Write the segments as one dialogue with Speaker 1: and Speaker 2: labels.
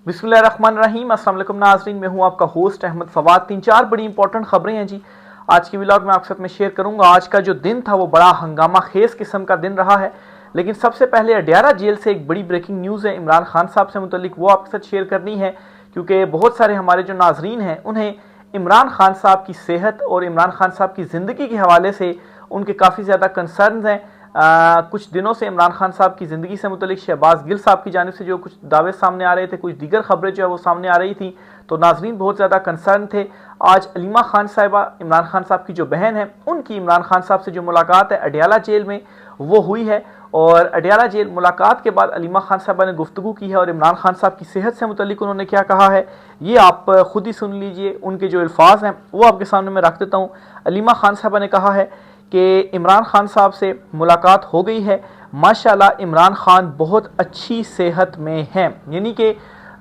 Speaker 1: बिस्मिल्लाहिर्रहमानिर्रहीम। अस्सलाम वालेकुम नाज़रीन, मैं हूं आपका होस्ट अहमद फवाद। 3-4 बड़ी इंपॉर्टेंट खबरें हैं जी आज की व्लॉग में आपके साथ में शेयर करूंगा। आज का जो दिन था वो बड़ा हंगामा खेज किस्म का दिन रहा है, लेकिन सबसे पहले अडयाला जेल से एक बड़ी ब्रेकिंग न्यूज़ है इमरान खान साहब से मुतल्लिक, वो आपके साथ शेयर करनी है क्योंकि बहुत सारे हमारे जो नाजरीन हैं उन्हें इमरान खान साहब की सेहत और इमरान खान साहब की ज़िंदगी के हवाले से उनके काफ़ी ज़्यादा कंसर्न हैं। कुछ दिनों से इमरान खान साहब की ज़िंदगी से मुतल्लिक शहबाज गिल साहब की जानिब से जो कुछ दावे सामने आ रहे थे, कुछ दीगर खबरें जो है वो सामने आ रही थी, तो नाजरीन बहुत ज़्यादा कंसर्न थे। आज अलीमा खान साहिबा, इमरान खान साहब की जो बहन है, उनकी इमरान खान साहब से जो मुलाकात है अडयाला जेल में वो हुई है, और अडयाला जेल मुलाकात के बाद अलीमा खान साहबा ने गुफ्तगू की है और इमरान खान साहब की सेहत से मुतल्लिक उन्होंने क्या कहा है ये आप खुद ही सुन लीजिए। उनके जो अल्फाज हैं वो आपके सामने मैं रख देता हूँ। अलीमा खान साहबा ने कहा है कि इमरान खान साहब से मुलाकात हो गई है, माशाल्लाह इमरान खान बहुत अच्छी सेहत में हैं। यानी कि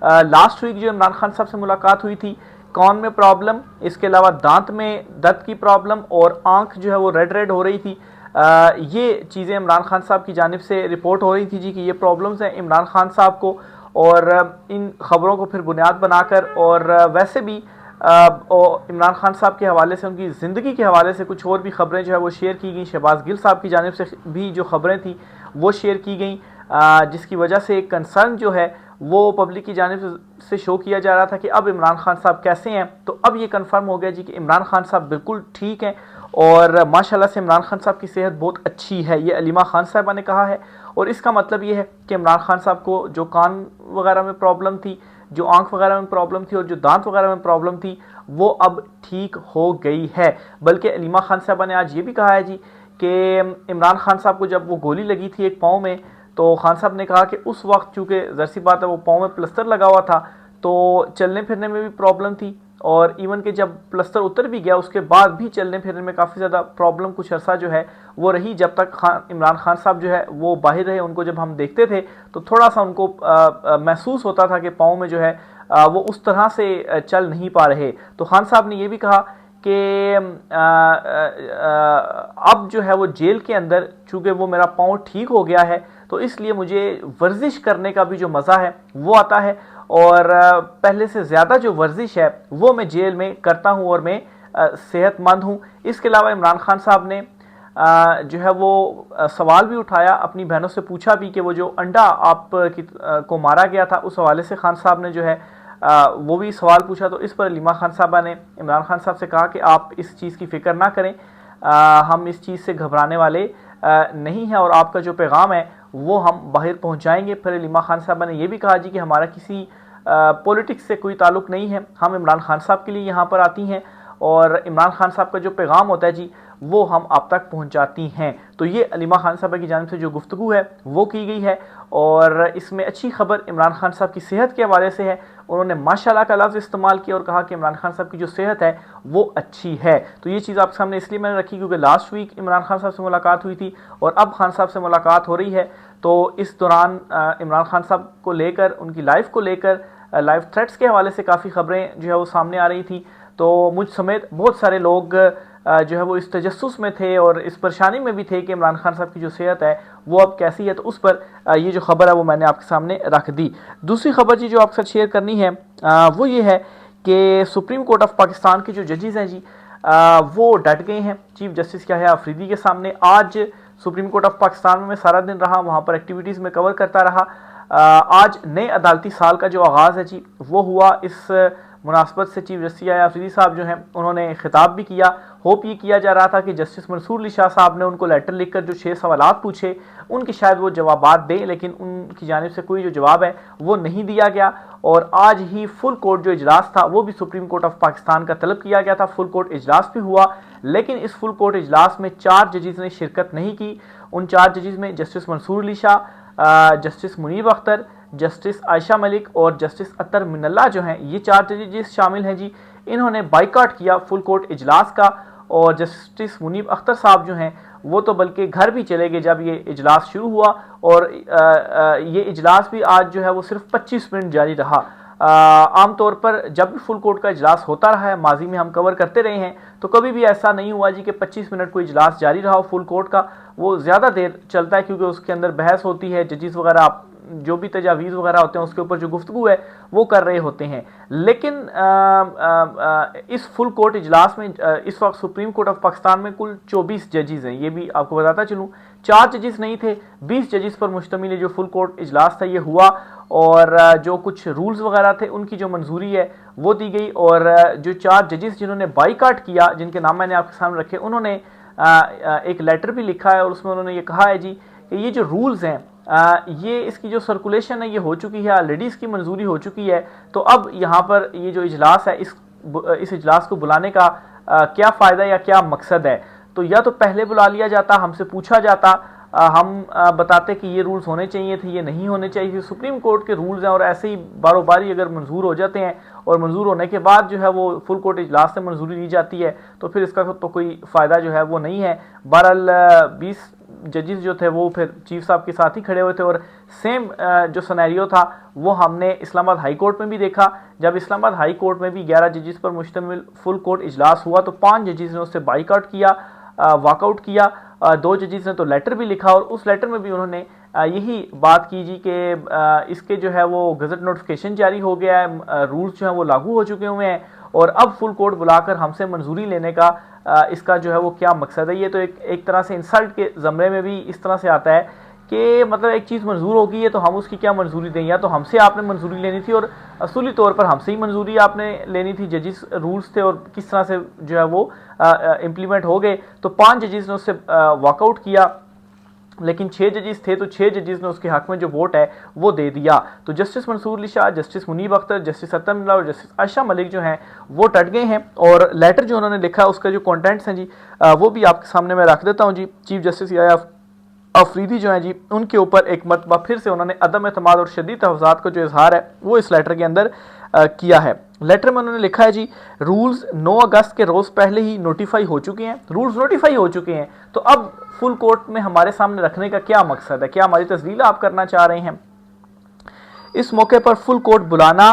Speaker 1: लास्ट वीक जो इमरान खान साहब से मुलाकात हुई थी, कान में प्रॉब्लम, इसके अलावा दांत में दर्द की प्रॉब्लम और आंख जो है वो रेड रेड हो रही थी। ये चीज़ें इमरान खान साहब की जानिब से रिपोर्ट हो रही थी जी कि ये प्रॉब्लम्स हैं इमरान खान साहब को, और इन खबरों को फिर बुनियाद बनाकर और वैसे भी और इमरान खान साहब के हवाले से, उनकी ज़िंदगी के हवाले से कुछ और भी खबरें जो है वो शेयर की गई। शहबाज गिल साहब की जानिब से भी जो खबरें थी वो शेयर की गई, जिसकी वजह से एक कंसर्न जो है वो पब्लिक की जानिब से शो किया जा रहा था कि अब इमरान खान साहब कैसे हैं। तो अब ये कंफर्म हो गया जी कि इमरान खान साहब बिल्कुल ठीक हैं और माशाल्लाह से इमरान खान साहब की सेहत बहुत अच्छी है, ये अलीमा खान साहबा ने कहा है। और इसका मतलब ये है कि इमरान खान साहब को जो कान वगैरह में प्रॉब्लम थी, जो आंख वगैरह में प्रॉब्लम थी और जो दांत वगैरह में प्रॉब्लम थी, वो अब ठीक हो गई है। बल्कि अलीमा खान साहबा ने आज ये भी कहा है जी कि इमरान खान साहब को जब वो गोली लगी थी एक पाँव में, तो खान साहब ने कहा कि उस वक्त चूँकि ज़ाहिर सी बात है वो पाँव में प्लस्तर लगा हुआ था, तो चलने फिरने में भी प्रॉब्लम थी, और इवन कि जब प्लस्तर उतर भी गया उसके बाद भी चलने फिरने में काफ़ी ज़्यादा प्रॉब्लम कुछ अर्सा जो है वो रही, जब तक इमरान खान साहब जो है वो बाहर रहे। उनको जब हम देखते थे तो थोड़ा सा उनको महसूस होता था कि पाँव में जो है वो उस तरह से चल नहीं पा रहे। तो खान साहब ने ये भी कहा कि अब जो है वो जेल के अंदर चूँकि वो मेरा पाँव ठीक हो गया है तो इसलिए मुझे वर्जिश करने का भी जो मज़ा है वो आता है, और पहले से ज़्यादा जो वर्जिश है वो मैं जेल में करता हूँ और मैं सेहतमंद हूँ। इसके अलावा इमरान खान साहब ने जो है वो सवाल भी उठाया, अपनी बहनों से पूछा भी कि वो जो अंडा आप को मारा गया था उस हवाले से खान साहब ने जो है वो भी सवाल पूछा। तो इस पर अलीमा खान साहबा ने इमरान खान साहब से कहा कि आप इस चीज़ की फ़िक्र ना करें, हम इस चीज़ से घबराने वाले नहीं हैं और आपका जो पैगाम है वो हम बाहर पहुंचाएंगे। फिर अलीमा खान साहबा ने यह भी कहा जी कि हमारा किसी पॉलिटिक्स से कोई ताल्लुक़ नहीं है, हम इमरान खान साहब के लिए यहाँ पर आती हैं और इमरान खान साहब का जो पैगाम होता है जी वो हम आप तक पहुँचाती हैं। तो ये अलीमा खान साहबा की जानिब से जो गुफ्तगू है वो की गई है, और इसमें अच्छी खबर इमरान खान साहब की सेहत के हवाले से है। उन्होंने माशाल्लाह का लफ्ज़ इस्तेमाल किया और कहा कि इमरान खान साहब की जो सेहत है वो अच्छी है। तो ये चीज़ आपके सामने इसलिए मैंने रखी क्योंकि लास्ट वीक इमरान खान साहब से मुलाकात हुई थी और अब खान साहब से मुलाकात हो रही है। तो इस दौरान इमरान खान साहब को लेकर, उनकी लाइफ को लेकर, लाइफ थ्रेट्स के हवाले से काफ़ी खबरें जो है वो सामने आ रही थी। तो मुझ समेत बहुत सारे लोग जो है वो इस तजस्सुस में थे और इस परेशानी में भी थे कि इमरान खान साहब की जो सेहत है वो अब कैसी है। तो उस पर ये जो खबर है वो मैंने आपके सामने रख दी। दूसरी खबर जी जो आपके साथ शेयर करनी है वो ये है कि सुप्रीम कोर्ट ऑफ पाकिस्तान के जो जजेस हैं जी वो डट गए हैं चीफ जस्टिस क्या है अफरीदी के सामने। आज सुप्रीम कोर्ट ऑफ पाकिस्तान में सारा दिन रहा, वहाँ पर एक्टिविटीज़ में कवर करता रहा। आज नए अदालती साल का जो आगाज़ है जी वो हुआ। इस मुनासबत से चीफ जस्टिस अफरीदी साहब जो हैं उन्होंने खिताब भी किया। होप ये किया जा रहा था कि जस्टिस मंसूर अली शाह साहब ने उनको लेटर लिखकर जो 6 सवालात पूछे उनके शायद वो जवाबात दें, लेकिन उनकी जानिब से कोई जो जवाब है वो नहीं दिया गया। और आज ही फुल कोर्ट जो इजलास था वो भी सुप्रीम कोर्ट ऑफ पाकिस्तान का तलब किया गया था। फुल कोर्ट इजलास भी हुआ, लेकिन इस फुल कोर्ट इजलास में 4 जजेस ने शिरकत नहीं की। उन 4 जजेस में justice Mansoor Ali Shah, justice Munib Akhtar, justice Ayesha Malik और जस्टिस अतर मिनल्ला जो हैं, ये 4 जजेस शामिल हैं जी। इन्होंने बाइकआउट किया फुल कोर्ट इजलास का, और जस्टिस मुनीब अख्तर साहब जो हैं वो तो बल्कि घर भी चले गए जब ये इजलास शुरू हुआ। और ये इजलास भी आज जो है वो सिर्फ 25 मिनट जारी रहा। आमतौर पर जब भी फुल कोर्ट का इजलास होता रहा है, माजी में हम कवर करते रहे हैं, तो कभी भी ऐसा नहीं हुआ जी कि 25 मिनट कोई इजलास जारी रहा हो फुल कोर्ट का। वो ज़्यादा देर चलता है क्योंकि उसके अंदर बहस होती है, जजेस वगैरह जो भी तजावीज़ वगैरह होते हैं उसके ऊपर जो गुफ्तगू है वो कर रहे होते हैं। लेकिन इस फुल कोर्ट इजलास में इस वक्त सुप्रीम कोर्ट ऑफ पाकिस्तान में कुल 24 जजेस हैं। ये भी आपको बताता चलूँ, 4 जजेस नहीं थे, 20 जजेस पर मुश्तमिल जो फुल कोर्ट इजलास था ये हुआ। और जो कुछ रूल्स वगैरह थे उनकी जो मंजूरी है वो दी गई। और जो 4 जजेस जिन्होंने बाईकाट किया, जिनके नाम मैंने आपके सामने रखे, उन्होंने एक लेटर भी लिखा है और उसमें उन्होंने ये कहा है जी कि ये जो रूल्स हैं ये इसकी जो सर्कुलेशन है ये हो चुकी है ऑलरेडी, इसकी मंजूरी हो चुकी है। तो अब यहाँ पर ये जो इजलास है इस इजलास को बुलाने का क्या फ़ायदा या क्या मकसद है। तो या तो पहले बुला लिया जाता, हमसे पूछा जाता, हम बताते कि ये रूल्स होने चाहिए थे, ये नहीं होने चाहिए। सुप्रीम कोर्ट के रूल्स हैं और ऐसे ही बारों बारी अगर मंजूर हो जाते हैं और मंजूर होने के बाद जो है वो फुल कोर्ट इजलास से मंजूरी दी जाती है तो फिर इसका तो कोई फ़ायदा जो है वो नहीं है। बहरहाल 20 जजेस जो थे वो फिर चीफ साहब के साथ ही खड़े हुए थे। और सेम जो सिनेरियो था वो हमने इस्लामाबाद हाई कोर्ट में भी देखा। जब इस्लामाबाद हाई कोर्ट में भी 11 जजेस पर मुश्तमिल फुल कोर्ट इजलास हुआ तो 5 जजेस ने उससे बाइकआउट किया, वॉकआउट किया। 2 जजेस ने तो लेटर भी लिखा और उस लेटर में भी उन्होंने यही बात की जी कि इसके जो है वो गजट नोटिफिकेशन जारी हो गया है, रूल्स जो है वो लागू हो चुके हुए हैं और अब फुल कोर्ट बुलाकर हमसे मंजूरी लेने का इसका जो है वो क्या मकसद है। ये तो एक तरह से इंसल्ट के ज़मरे में भी इस तरह से आता है कि मतलब एक चीज़ मंजूर हो गई है तो हम उसकी क्या मंजूरी दें, या तो हमसे आपने मंजूरी लेनी थी और असूली तौर पर हमसे ही मंजूरी आपने लेनी थी। जजिस रूल्स थे और किस तरह से जो है वो इम्प्लीमेंट हो गए। तो 5 जजिस ने उससे वॉकआउट किया, लेकिन 6 जजेस थे तो 6 जजेस ने उसके हक में जो वोट है वो दे दिया। तो justice Mansoor Ali Shah, justice Munib Akhtar, justice Athar Minallah और जस्टिस आयशा मलिक जो हैं वो टट गए हैं। और लेटर जो उन्होंने लिखा उसका जो कंटेंट्स हैं जी वो भी आपके सामने मैं रख देता हूँ जी। चीफ जस्टिस याया अफरीदी जो हैं जी उनके ऊपर एक मरतबा फिर से उन्होंने अदम एतमाद और शदीद तहफ़्फ़ुज़ात का जो इजहार है वो इस लेटर के अंदर किया है। लेटर में उन्होंने लिखा है जी रूल्स 9 अगस्त के रोज़ पहले ही नोटिफाई हो चुके हैं, रूल्स नोटिफाई हो चुके हैं, तो अब फुल कोर्ट में हमारे सामने रखने का क्या मकसद है, क्या हमारी तस्दील आप करना चाह रहे हैं। इस मौके पर फुल कोर्ट बुलाना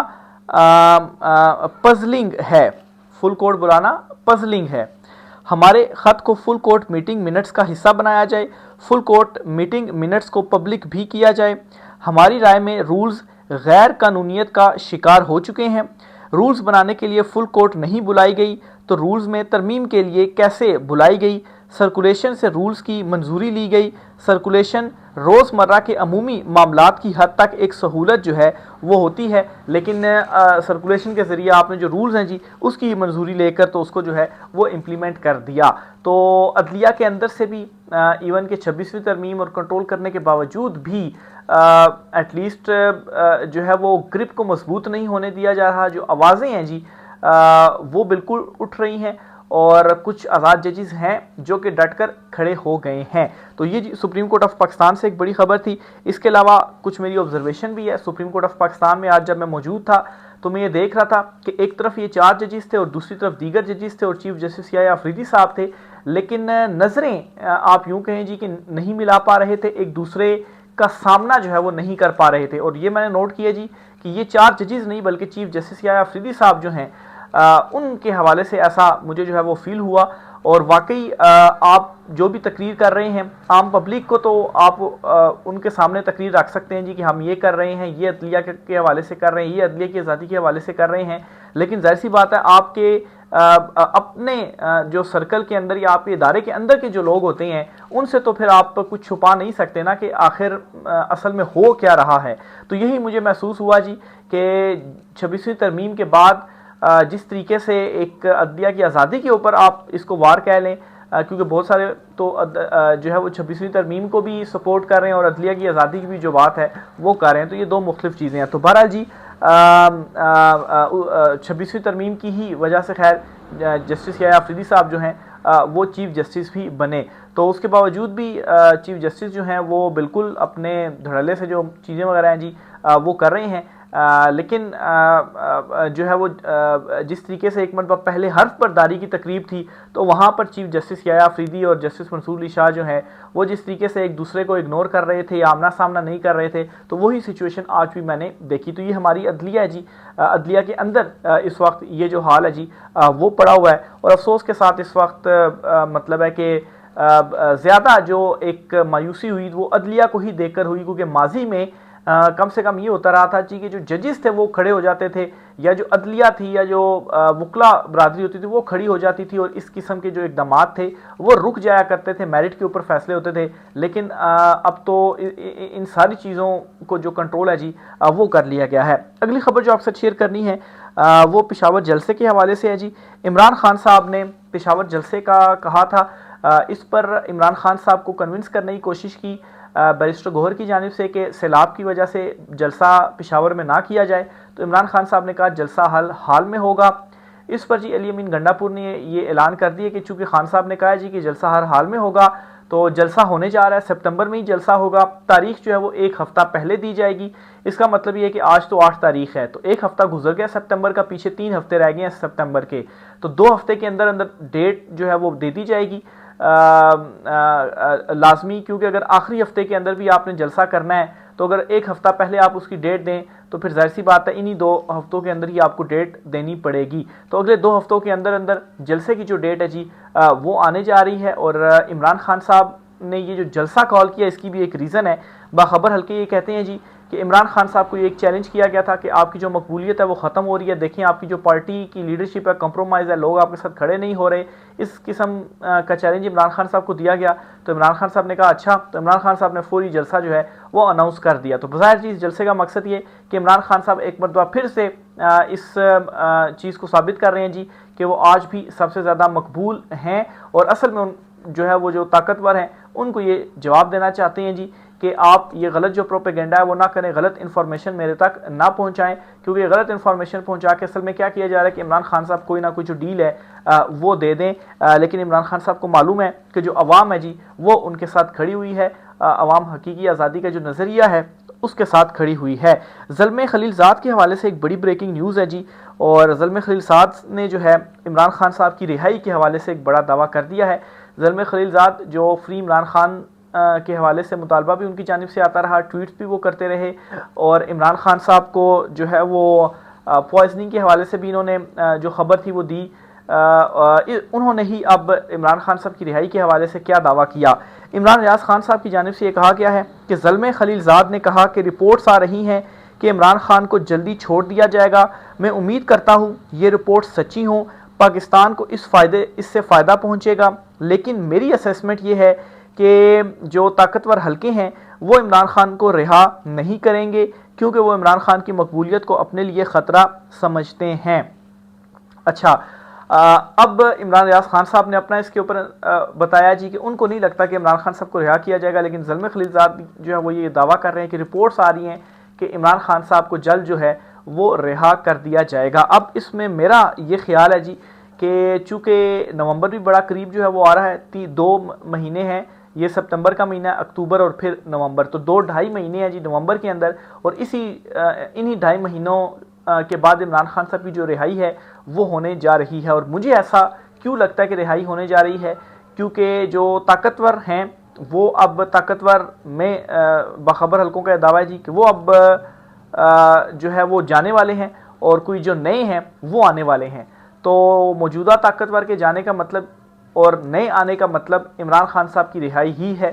Speaker 1: पजलिंग है, फुल कोर्ट बुलाना पजलिंग है। हमारे ख़त को फुल कोर्ट मीटिंग मिनट्स का हिस्सा बनाया जाए, फुल कोर्ट मीटिंग मिनट्स को पब्लिक भी किया जाए। हमारी राय में रूल्स गैर कानूनियत का शिकार हो चुके हैं। रूल्स बनाने के लिए फुल कोर्ट नहीं बुलाई गई तो रूल्स में तरमीम के लिए कैसे बुलाई गई। सर्कुलेशन से रूल्स की मंजूरी ली गई। सर्कुलेशन रोज़मर्रा के अमूमी मामलात की हद तक एक सहूलत जो है वो होती है, लेकिन सर्कुलेशन के ज़रिए आपने जो रूल्स हैं जी उसकी मंजूरी लेकर तो उसको जो है वो इम्प्लीमेंट कर दिया। तो अदलिया के अंदर से भी इवन के 26वीं तरमीम और कंट्रोल करने के बावजूद भी एटलीस्ट जो है वो ग्रिप को मजबूत नहीं होने दिया जा रहा। जो आवाज़ें हैं जी वो बिल्कुल उठ रही हैं और कुछ आज़ाद जजेस हैं जो कि डटकर खड़े हो गए हैं। तो ये सुप्रीम कोर्ट ऑफ पाकिस्तान से एक बड़ी खबर थी। इसके अलावा कुछ मेरी ऑब्जर्वेशन भी है। सुप्रीम कोर्ट ऑफ पाकिस्तान में आज जब मैं मौजूद था तो मैं ये देख रहा था कि एक तरफ ये 4 जजेस थे और दूसरी तरफ दीगर जजेस थे और चीफ जस्टिस याया अफरीदी साहब थे, लेकिन नज़रें आप यूँ कहें जी कि नहीं मिला पा रहे थे, एक दूसरे का सामना जो है वो नहीं कर पा रहे थे। और ये मैंने नोट किया जी कि ये 4 जजेस नहीं बल्कि चीफ जस्टिस याया अफरीदी साहब जो हैं उनके हवाले से ऐसा मुझे जो है वो फील हुआ। और वाकई आप जो भी तकरीर कर रहे हैं आम पब्लिक को तो आप उनके सामने तकरीर रख सकते हैं जी कि हम ये कर रहे हैं, ये अदलिया के हवाले से कर रहे हैं, ये अदलिया की आज़ादी के हवाले से कर रहे हैं, लेकिन जाहिर सी बात है आपके अपने जो सर्कल के अंदर या आपके इदारे के अंदर के जो लोग होते हैं उनसे तो फिर आप कुछ छुपा नहीं सकते ना कि आखिर असल में हो क्या रहा है। तो यही मुझे महसूस हुआ जी कि 26वीं तरमीम के बाद जिस तरीके से एक अदलिया की आज़ादी के ऊपर आप इसको वार कह लें, क्योंकि बहुत सारे तो जो है वो 26वीं तरमीम को भी सपोर्ट कर रहे हैं और अदलिया की आज़ादी की भी जो बात है वो कर रहे हैं, तो ये दो मुख्तलिफ चीज़ें हैं। तो बहरहाल जी 26वीं तरमीम की ही वजह से खैर जस्टिस याया अफरीदी साहब जो हैं वो चीफ जस्टिस भी बने। तो उसके बावजूद भी चीफ जस्टिस जो हैं वो बिल्कुल अपने धड़ल्ले से जो चीज़ें वगैरह हैं जी वो कर रहे हैं, लेकिन जो है वो जिस तरीके से एक मरतबा पहले हर्फ बरदारी की तकरीब थी तो वहाँ पर चीफ जस्टिस याया अफरीदी और जस्टिस मंसूर अली शाह जो हैं वो जिस तरीके से एक दूसरे को इग्नोर कर रहे थे या आमना सामना नहीं कर रहे थे, तो वही सिचुएशन आज भी मैंने देखी। तो ये हमारी अदलिया है जी, अदलिया के अंदर इस वक्त ये जो हाल है जी वो पड़ा हुआ है। और अफसोस के साथ इस वक्त मतलब है कि ज़्यादा जो एक मायूसी हुई वो अदलिया को ही देखकर हुई, क्योंकि माजी में कम से कम ये होता रहा था जी कि जो जजेस थे वो खड़े हो जाते थे, या जो अदलिया थी या जो वकला बरादरी होती थी वो खड़ी हो जाती थी, और इस किस्म के जो इकदाम थे वो रुक जाया करते थे, मेरिट के ऊपर फैसले होते थे। लेकिन अब तो इन सारी चीज़ों को जो कंट्रोल है जी वो कर लिया गया है। अगली खबर जो आपसे शेयर करनी है वो पेशावर जलसे के हवाले से है जी। इमरान खान साहब ने पेशावर जलसे का कहा था, इस पर इमरान खान साहब को कन्विंस करने की कोशिश की बैरिस्टर गौहर की जानिब से कि सैलाब की वजह से जलसा पेशावर में ना किया जाए। तो इमरान खान साहब ने कहा जलसा हाल में होगा। इस पर जी अली अमीन गंडापुर ने ये ऐलान कर दिया कि चूंकि खान साहब ने कहा जी कि जलसा हर हाल में होगा, तो जलसा होने जा रहा है, सितंबर में ही जलसा होगा। तारीख जो है वो एक हफ्ता पहले दी जाएगी। इसका मतलब ये है कि आज तो 8 तारीख है, तो एक हफ्ता गुजर गया सितंबर का, पीछे 3 हफ्ते रह गए हैं सितंबर के, तो 2 हफ्ते के अंदर अंदर डेट जो है वो दे दी जाएगी लाजमी। क्योंकि अगर आखिरी हफ्ते के अंदर भी आपने जलसा करना है तो अगर एक हफ्ता पहले आप उसकी डेट दें तो फिर जाहिर सी बात है इन्हीं 2 हफ्तों के अंदर ही आपको डेट देनी पड़ेगी। तो अगले 2 हफ्तों के अंदर अंदर जलसे की जो डेट है जी वो आने जा रही है। और इमरान खान साहब ने ये जो जलसा कॉल किया इसकी भी एक रीज़न है। बाखबर हल्के ये कहते हैं जी कि इमरान खान साहब को ये एक चैलेंज किया गया था कि आपकी जो मकबूलियत है वो ख़त्म हो रही है, देखें आपकी जो पार्टी की लीडरशिप है कंप्रोमाइज़ है, लोग आपके साथ खड़े नहीं हो रहे, इस किस्म का चैलेंज इमरान खान साहब को दिया गया। तो इमरान खान साहब ने कहा अच्छा, तो इमरान खान साहब ने फौरी जलसा जो है वो अनाउंस कर दिया। तो बज़ाहिर चीज़ जलसे का मकसद ये कि इमरान खान साहब एक मरतबा फिर से इस चीज़ को साबित कर रहे हैं जी कि वो आज भी सबसे ज़्यादा मकबूल हैं, और असल में जो है वो जो ताकतवर हैं उनको ये जवाब देना चाहते हैं जी कि आप ये गलत जो प्रोपेगेंडा है वो ना करें, गलत इन्फॉर्मेशन मेरे तक ना पहुंचाएं। क्योंकि गलत इन्फॉर्मेशन पहुंचा के असल में क्या किया जा रहा है कि इमरान खान साहब कोई ना कोई जो डील है वो दे दें, लेकिन इमरान खान साहब को मालूम है कि जो अवाम है जी वो उनके साथ खड़ी हुई है, अवाम हकीकी आज़ादी का जो नज़रिया है उसके साथ खड़ी हुई है। ज़ल्मे खलीलज़ाद के हवाले से एक बड़ी ब्रेकिंग न्यूज़ है जी, और ज़ल्मे खलीलज़ाद ने जो है इमरान खान साहब की रिहाई के हवाले से एक बड़ा दावा कर दिया है। ज़ल्मे खलीलज़ाद जो फ्री इमरान खान के हवाले से मुतालबा भी उनकी जानिब से आता रहा, ट्वीट्स भी वो करते रहे, और इमरान खान साहब को जो है वो पॉइजनिंग के हवाले से भी इन्होंने जो खबर थी वो दी। उन्होंने ही अब इमरान खान साहब की रिहाई के हवाले से क्या दावा किया। इमरान रियाज खान साहब की जानिब से ये कहा गया है कि ज़ल्मे खलीलज़ाद ने कहा कि रिपोर्ट्स आ रही हैं कि इमरान खान को जल्दी छोड़ दिया जाएगा। मैं उम्मीद करता हूँ ये रिपोर्ट सच्ची हों, पाकिस्तान को इससे फ़ायदा पहुँचेगा। लेकिन मेरी असेसमेंट ये है कि जो ताकतवर हल्के हैं वो इमरान खान को रिहा नहीं करेंगे, क्योंकि वो इमरान खान की मकबूलियत को अपने लिए ख़तरा समझते हैं। अच्छा, अब इमरान रियाज खान साहब ने अपना इसके ऊपर बताया जी कि उनको नहीं लगता कि इमरान खान साहब को रिहा किया जाएगा, लेकिन ज़ल्मे खलीलज़ाद जो है वो ये दावा कर रहे हैं कि रिपोर्ट्स आ रही हैं कि इमरान खान साहब को जल्द जो है वो रिहा कर दिया जाएगा। अब इसमें मेरा ये ख्याल है जी कि चूँकि नवंबर भी बड़ा करीब जो है वो आ रहा है, 2 महीने हैं, ये सितंबर का महीना, अक्टूबर और फिर नवंबर, तो 2-2.5 महीने हैं जी नवंबर के अंदर, और इन्हीं 2.5 महीनों के बाद इमरान खान साहब की जो रिहाई है वो होने जा रही है। और मुझे ऐसा क्यों लगता है कि रिहाई होने जा रही है, क्योंकि जो ताकतवर हैं वो अब ताकतवर में बाखबर हल्कों का दावा है जी कि वो अब जो है वो जाने वाले हैं, और कोई जो नए हैं वो आने वाले हैं। तो मौजूदा ताकतवर के जाने का मतलब और नए आने का मतलब इमरान खान साहब की रिहाई ही है।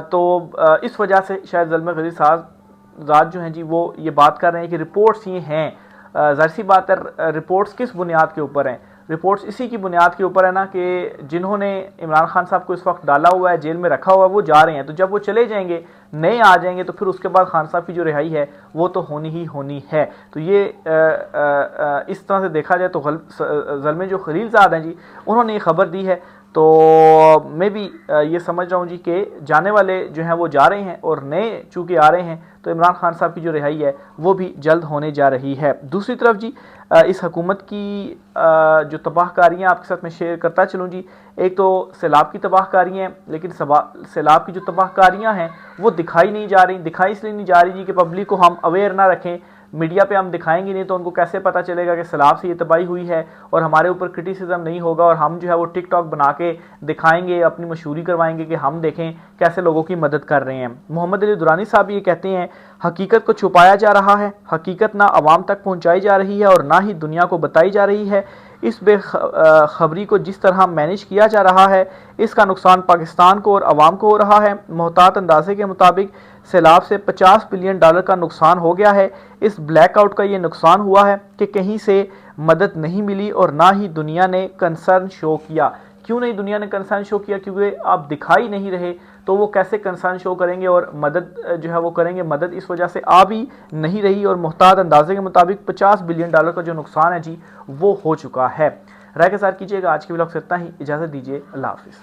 Speaker 1: तो इस वजह से शायद ज़ल्मे खलीलज़ाद जो हैं जी वो ये बात कर रहे हैं कि रिपोर्ट्स ये हैं। ज़ाहिर सी बात है, रिपोर्ट्स किस बुनियाद के ऊपर हैं? रिपोर्ट्स इसी की बुनियाद के ऊपर है ना कि जिन्होंने इमरान खान साहब को इस वक्त डाला हुआ है, जेल में रखा हुआ है, वो जा रहे हैं। तो जब वो चले जाएंगे, नए आ जाएंगे, तो फिर उसके बाद खान साहब की जो रिहाई है वो तो होनी ही होनी है। तो ये इस तरह से देखा जाए तो ज़ल्मे जो खलीलज़ाद हैं जी उन्होंने ये खबर दी है। तो मैं भी ये समझ रहा हूँ जी कि जाने वाले जो हैं वो जा रहे हैं, और नए चूँकि आ रहे हैं, तो इमरान खान साहब की जो रिहाई है वो भी जल्द होने जा रही है। दूसरी तरफ जी इस हुकूमत की जो तबाहकारियाँ आपके साथ में शेयर करता चलूँ जी। एक तो सैलाब की तबाहकारियाँ हैं, लेकिन सैलाब की जो तबाहकारियाँ हैं वो दिखाई नहीं जा रही। दिखाई इसलिए नहीं जा रही जी कि पब्लिक को हम अवेयर ना रखें, मीडिया पे हम दिखाएंगे नहीं तो उनको कैसे पता चलेगा कि सैलाब से ये तबाही हुई है, और हमारे ऊपर क्रिटिसिज्म नहीं होगा, और हम जो है वो टिकटॉक बना के दिखाएंगे, अपनी मशहूरी करवाएंगे कि हम देखें कैसे लोगों की मदद कर रहे हैं। मोहम्मद अली दुरानी साहब ये कहते हैं, हकीकत को छुपाया जा रहा है, हकीकत ना आवाम तक पहुँचाई जा रही है और ना ही दुनिया को बताई जा रही है। इस बेखबरी को जिस तरह मैनेज किया जा रहा है, इसका नुकसान पाकिस्तान को और आवाम को हो रहा है। मोहतात अंदाजे के मुताबिक सैलाब से $50 बिलियन का नुकसान हो गया है। इस ब्लैकआउट का ये नुकसान हुआ है कि कहीं से मदद नहीं मिली और ना ही दुनिया ने कंसर्न शो किया। क्यों नहीं दुनिया ने कंसर्न शो किया? क्योंकि आप दिखाई नहीं रहे, तो वो कैसे कंसर्न शो करेंगे और मदद जो है वो करेंगे? मदद इस वजह से आ भी नहीं रही और मुहताद अंदाजे के मुताबिक $50 बिलियन का जो नुकसान है जी वो हो चुका है। राय के साथ कीजिएगा। आज के व्लॉग से इतना ही, इजाज़त दीजिए, अल्लाह हाफिज़।